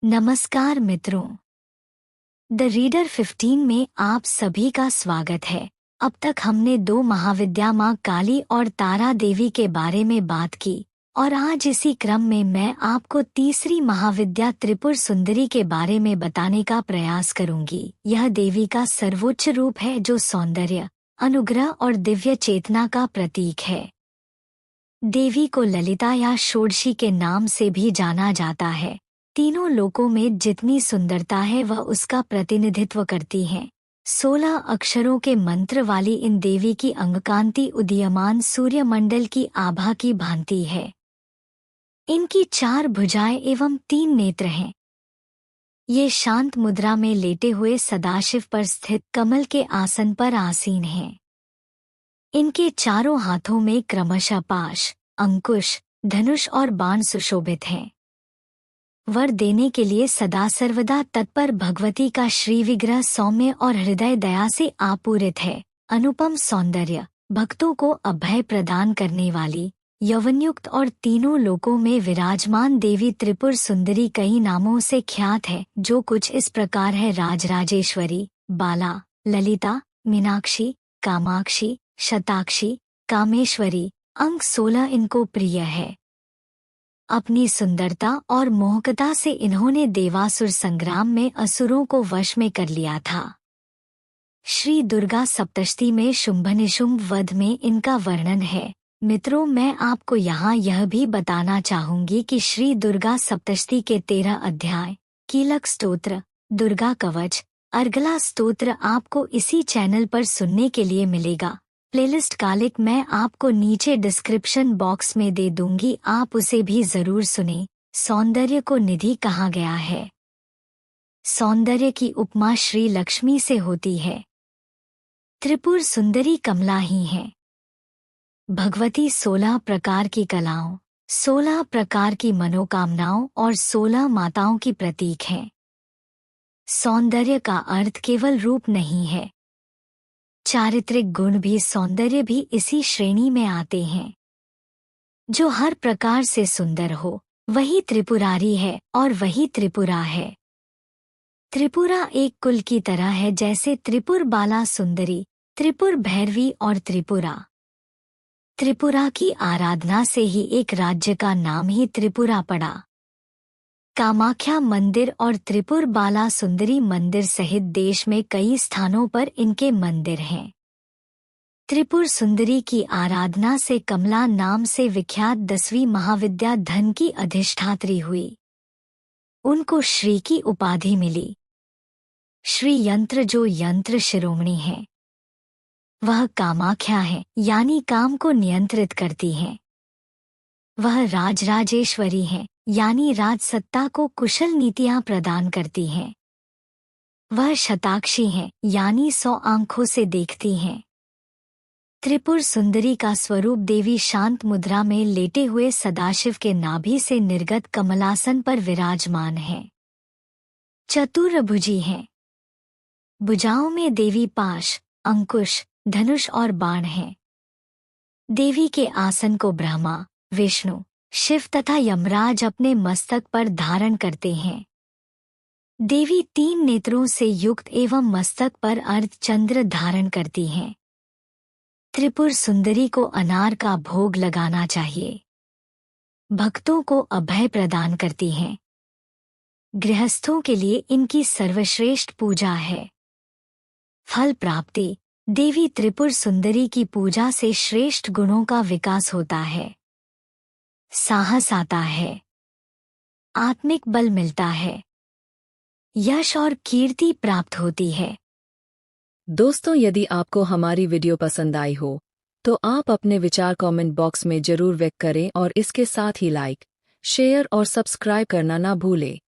नमस्कार मित्रों, the reader 15 में आप सभी का स्वागत है। अब तक हमने दो महाविद्या माँ काली और तारा देवी के बारे में बात की और आज इसी क्रम में मैं आपको तीसरी महाविद्या त्रिपुर सुंदरी के बारे में बताने का प्रयास करूंगी। यह देवी का सर्वोच्च रूप है जो सौंदर्य, अनुग्रह और दिव्य चेतना का प्रतीक है। देवी को ललिता या षोडशी के नाम से भी जाना जाता है। तीनों लोकों में जितनी सुंदरता है वह उसका प्रतिनिधित्व करती हैं। 16 अक्षरों के मंत्र वाली इन देवी की अंगकांति उदीयमान सूर्यमंडल की आभा की भांति है। इनकी 4 भुजाएं एवं 3 नेत्र हैं। ये शांत मुद्रा में लेटे हुए सदाशिव पर स्थित कमल के आसन पर आसीन हैं। इनके चारों हाथों में क्रमशः पाश, अंकुश, धनुष और बाण सुशोभित हैं। वर देने के लिए सदा सर्वदा तत्पर भगवती का श्री विग्रह सौम्य और हृदय दया से आपूरित है। अनुपम सौंदर्य, भक्तों को अभय प्रदान करने वाली, यौवनयुक्त और तीनों लोकों में विराजमान देवी त्रिपुर सुंदरी कई नामों से ख्यात है, जो कुछ इस प्रकार है: राजराजेश्वरी, बाला, ललिता, मीनाक्षी, कामाक्षी, शताक्षी, कामेश्वरी। अंक 16 इनको प्रिय है। अपनी सुंदरता और मोहकता से इन्होंने देवासुर संग्राम में असुरों को वश में कर लिया था। श्री दुर्गा सप्तशती में शुंभ वध में इनका वर्णन है। मित्रों, मैं आपको यहाँ यह भी बताना चाहूंगी कि श्री दुर्गा सप्तशती के 13 अध्याय, कीलक स्तोत्र, दुर्गा कवच, अर्गला स्तोत्र आपको इसी चैनल पर सुनने के लिए मिलेगा। प्लेलिस्ट का लिंक मैं आपको नीचे डिस्क्रिप्शन बॉक्स में दे दूंगी, आप उसे भी जरूर सुनें। सौंदर्य को निधि कहा गया है। सौंदर्य की उपमा श्री लक्ष्मी से होती है। त्रिपुर सुंदरी कमला ही है। भगवती 16 प्रकार की कलाओं, 16 प्रकार की मनोकामनाओं और 16 माताओं की प्रतीक हैं। सौंदर्य का अर्थ केवल रूप नहीं है, चारित्रिक गुण भी, सौंदर्य भी इसी श्रेणी में आते हैं। जो हर प्रकार से सुंदर हो वही त्रिपुरारी है और वही त्रिपुरा है। त्रिपुरा एक कुल की तरह है, जैसे त्रिपुर बाला सुंदरी, त्रिपुर भैरवी और त्रिपुरा। त्रिपुरा की आराधना से ही एक राज्य का नाम ही त्रिपुरा पड़ा। कामाख्या मंदिर और त्रिपुर बाला सुंदरी मंदिर सहित देश में कई स्थानों पर इनके मंदिर हैं। त्रिपुर सुंदरी की आराधना से कमला नाम से विख्यात 10वीं महाविद्या धन की अधिष्ठात्री हुई। उनको श्री की उपाधि मिली। श्री यंत्र, जो यंत्र शिरोमणि है, वह कामाख्या है, यानी काम को नियंत्रित करती हैं। वह राजराजेश्वरी हैं, यानी राजसत्ता को कुशल नीतियां प्रदान करती हैं। वह शताक्षी हैं, यानी 100 आंखों से देखती हैं। त्रिपुर सुंदरी का स्वरूप देवी शांत मुद्रा में लेटे हुए सदाशिव के नाभि से निर्गत कमलासन पर विराजमान है। चतुर्भुजी हैं। भुजाओं में देवी पाश, अंकुश, धनुष और बाण हैं। देवी के आसन को ब्रह्मा, विष्णु, शिव तथा यमराज अपने मस्तक पर धारण करते हैं। देवी 3 नेत्रों से युक्त एवं मस्तक पर अर्धचंद्र धारण करती हैं। त्रिपुर सुंदरी को अनार का भोग लगाना चाहिए। भक्तों को अभय प्रदान करती हैं। गृहस्थों के लिए इनकी सर्वश्रेष्ठ पूजा है। फल प्राप्ति, देवी त्रिपुर सुंदरी की पूजा से श्रेष्ठ गुणों का विकास होता है। साहस आता है, आत्मिक बल मिलता है, यश और कीर्ति प्राप्त होती है। दोस्तों, यदि आपको हमारी वीडियो पसंद आई हो तो आप अपने विचार कमेंट बॉक्स में जरूर व्यक्त करें और इसके साथ ही लाइक, शेयर और सब्सक्राइब करना ना भूलें।